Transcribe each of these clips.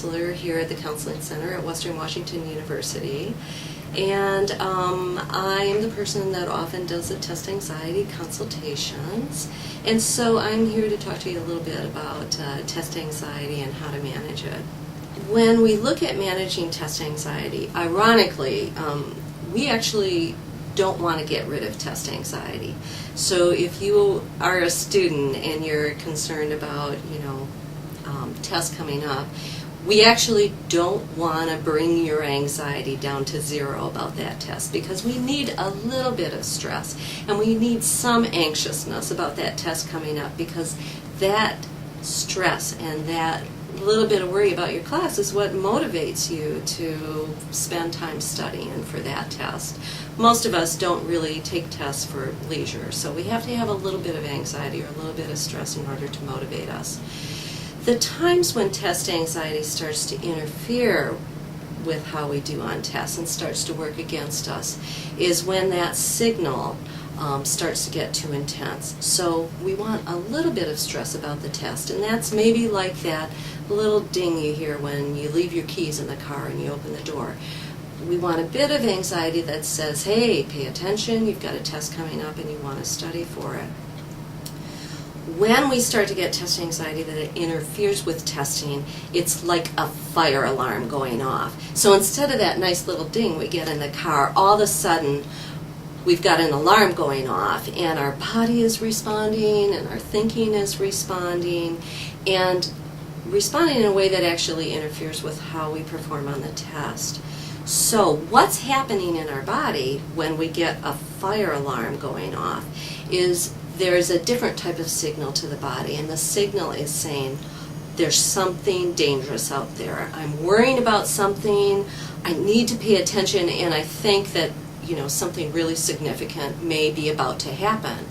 counselor here at the Counseling Center at Western Washington University. And I am the person that often does the test anxiety consultations. And so I'm here to talk to you a little bit about test anxiety and how to manage it. When we look at managing test anxiety, ironically, we actually don't want to get rid of test anxiety. So if you are a student and you're concerned about, tests coming up, we actually don't want to bring your anxiety down to zero about that test, because we need a little bit of stress and we need some anxiousness about that test coming up, because that stress and that little bit of worry about your class is what motivates you to spend time studying for that test. Most of us don't really take tests for leisure, so we have to have a little bit of anxiety or a little bit of stress in order to motivate us. The times when test anxiety starts to interfere with how we do on tests and starts to work against us is when that signal starts to get too intense. So we want a little bit of stress about the test, and that's maybe like that little ding you hear when you leave your keys in the car and you open the door. We want a bit of anxiety that says, hey, pay attention, you've got a test coming up and you want to study for it. When we start to get test anxiety that it interferes with testing, it's like a fire alarm going off. So instead of that nice little ding we get in the car, all of a sudden we've got an alarm going off, and our body is responding and our thinking is responding, and responding in a way that actually interferes with how we perform on the test. So what's happening in our body when we get a fire alarm going off is there's a different type of signal to the body, and the signal is saying there's something dangerous out there. I'm worrying about something, I need to pay attention, and I think that something really significant may be about to happen.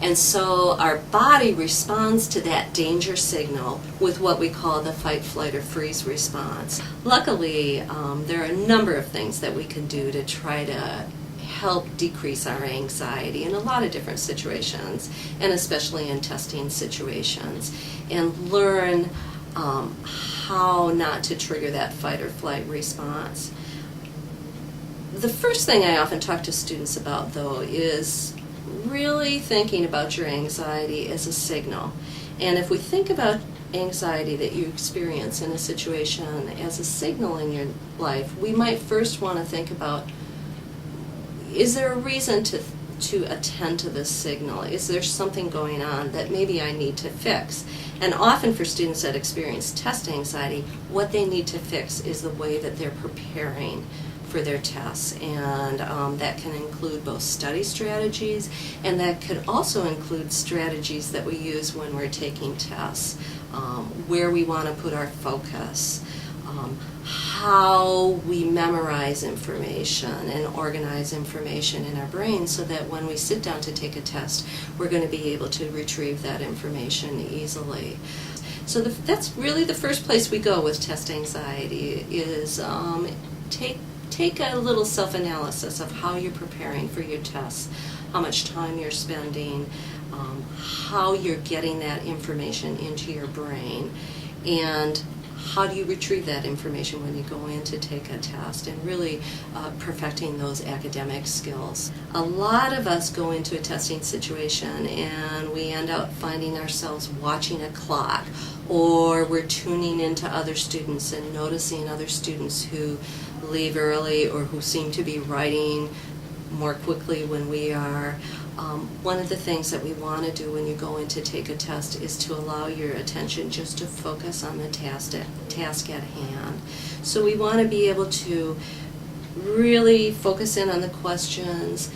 And so our body responds to that danger signal with what we call the fight, flight, or freeze response. Luckily, there are a number of things that we can do to try to help decrease our anxiety in a lot of different situations, and especially in testing situations, and learn how not to trigger that fight or flight response. The first thing I often talk to students about, though, is really thinking about your anxiety as a signal. And if we think about anxiety that you experience in a situation as a signal in your life, we might first want to think about, is there a reason to attend to this signal? Is there something going on that maybe I need to fix? And often for students that experience test anxiety, what they need to fix is the way that they're preparing for their tests, and that can include both study strategies, and that could also include strategies that we use when we're taking tests, where we want to put our focus, how we memorize information and organize information in our brain so that when we sit down to take a test, we're going to be able to retrieve that information easily. So that's really the first place we go with test anxiety, is take a little self-analysis of how you're preparing for your tests, how much time you're spending, how you're getting that information into your brain, and how do you retrieve that information when you go in to take a test, and really perfecting those academic skills. A lot of us go into a testing situation and we end up finding ourselves watching a clock, or we're tuning into other students and noticing other students who leave early or who seem to be writing more quickly when we are. One of the things that we want to do when you go in to take a test is to allow your attention just to focus on the task at hand. So we want to be able to really focus in on the questions.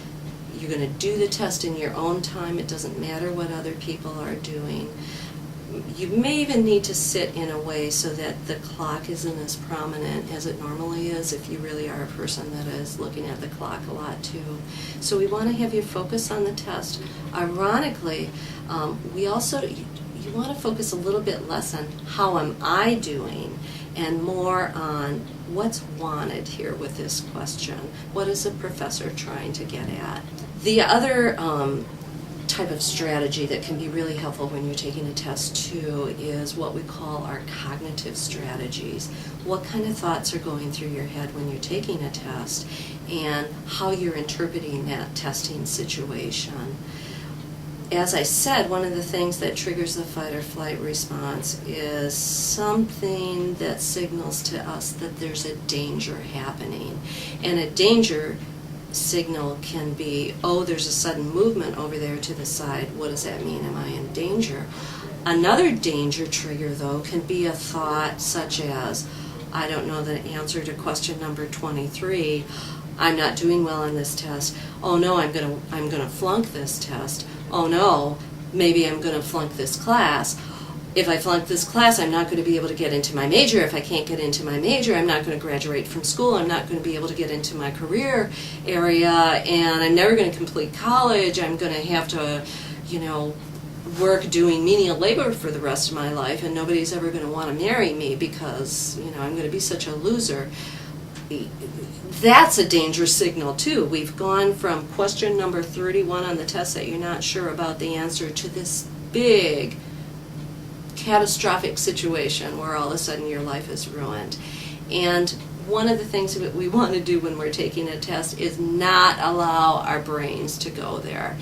You're going to do the test in your own time. It doesn't matter what other people are doing. You may even need to sit in a way so that the clock isn't as prominent as it normally is if you really are a person that is looking at the clock a lot too. So we want to have you focus on the test. Ironically, you want to focus a little bit less on how am I doing and more on what's wanted here with this question. What is the professor trying to get at? The other type of strategy that can be really helpful when you're taking a test too is what we call our cognitive strategies. What kind of thoughts are going through your head when you're taking a test, and how you're interpreting that testing situation. As I said, one of the things that triggers the fight or flight response is something that signals to us that there's a danger happening. And a danger signal can be, oh, there's a sudden movement over there to the side. What does that mean? Am I in danger? Another danger trigger, though, can be a thought such as, I don't know the answer to question number 23. I'm not doing well on this test. Oh no, I'm gonna flunk this test. Oh no, maybe I'm gonna flunk this class. If I flunk this class, I'm not going to be able to get into my major. If I can't get into my major, I'm not going to graduate from school. I'm not going to be able to get into my career area, and I'm never going to complete college. I'm going to have to, work doing menial labor for the rest of my life, and nobody's ever going to want to marry me because, I'm going to be such a loser. That's a danger signal too. We've gone from question number 31 on the test that you're not sure about the answer to this big catastrophic situation where all of a sudden your life is ruined. And one of the things that we want to do when we're taking a test is not allow our brains to go there.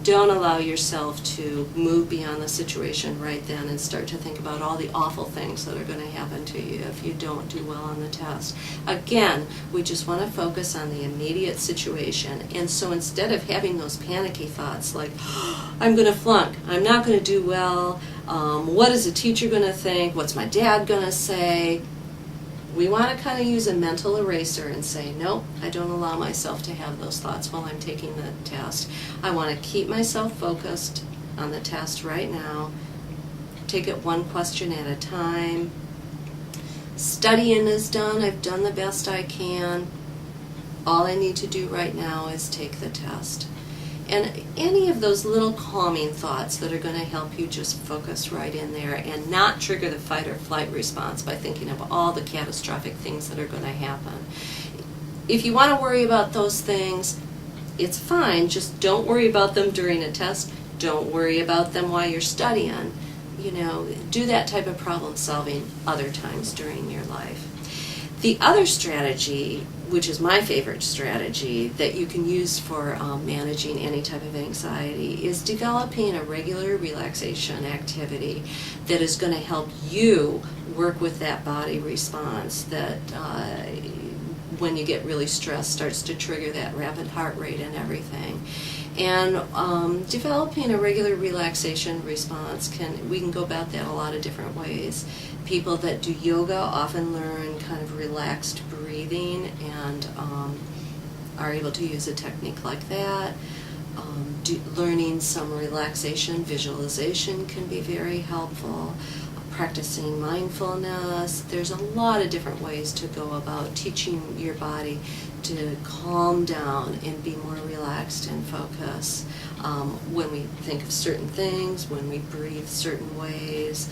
Don't allow yourself to move beyond the situation right then and start to think about all the awful things that are going to happen to you if you don't do well on the test. Again, we just want to focus on the immediate situation. And so instead of having those panicky thoughts like, I'm going to flunk, I'm not going to do well, what is the teacher going to think, what's my dad going to say, we want to kind of use a mental eraser and say, nope, I don't allow myself to have those thoughts while I'm taking the test. I want to keep myself focused on the test right now. Take it one question at a time. Studying is done. I've done the best I can. All I need to do right now is take the test. And any of those little calming thoughts that are going to help you just focus right in there and not trigger the fight or flight response by thinking of all the catastrophic things that are going to happen. If you want to worry about those things, it's fine. Just don't worry about them during a test. Don't worry about them while you're studying. Do that type of problem solving other times during your life. The other strategy, which is my favorite strategy that you can use for managing any type of anxiety, is developing a regular relaxation activity that is going to help you work with that body response that when you get really stressed starts to trigger that rapid heart rate and everything. And developing a regular relaxation response, we can go about that a lot of different ways. People that do yoga often learn kind of relaxed breathing and are able to use a technique like that. Learning some relaxation, visualization can be very helpful. Practicing mindfulness. There's a lot of different ways to go about teaching your body to calm down and be more relaxed and focus when we think of certain things, when we breathe certain ways,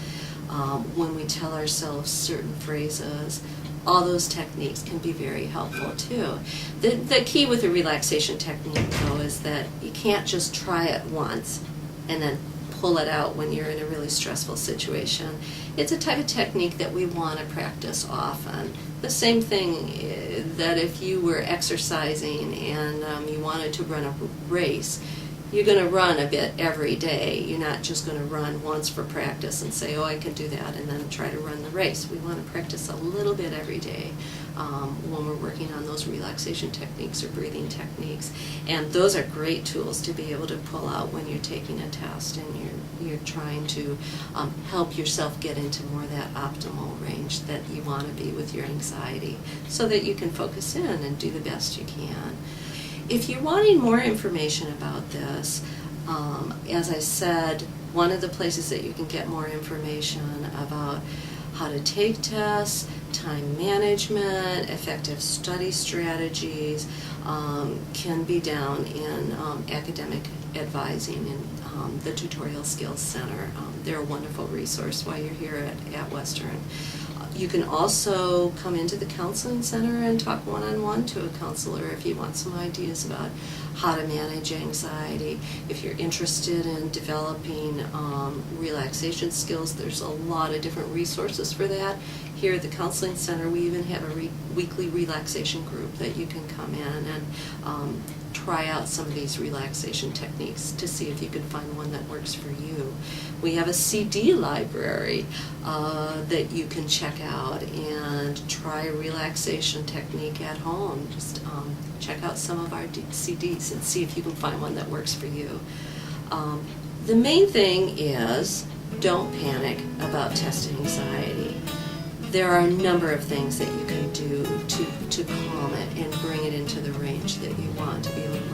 when we tell ourselves certain phrases. All those techniques can be very helpful too. The key with a relaxation technique, though, is that you can't just try it once and then pull it out when you're in a really stressful situation. It's a type of technique that we want to practice often. The same thing that if you were exercising and you wanted to run a race, you're going to run a bit every day. You're not just going to run once for practice and say, oh, I can do that, and then try to run the race. We want to practice a little bit every day when we're working on those relaxation techniques or breathing techniques. And those are great tools to be able to pull out when you're taking a test and you're trying to help yourself get into more of that optimal range that you want to be with your anxiety so that you can focus in and do the best you can. If you're wanting more information about this, as I said, one of the places that you can get more information about how to take tests, time management, effective study strategies, can be down in academic advising in the Tutorial Skills Center. They're a wonderful resource while you're here at Western. You can also come into the counseling center and talk one-on-one to a counselor if you want some ideas about how to manage anxiety. If you're interested in developing relaxation skills, there's a lot of different resources for that. Here at the counseling center, we even have a weekly relaxation group that you can come in and try out some of these relaxation techniques to see if you can find one that works for you. We have a CD library that you can check out and try a relaxation technique at home. Just check out some of our CDs and see if you can find one that works for you. The main thing is, don't panic about testing anxiety. There are a number of things that you can do to calm it and bring it into the range that you want to be able to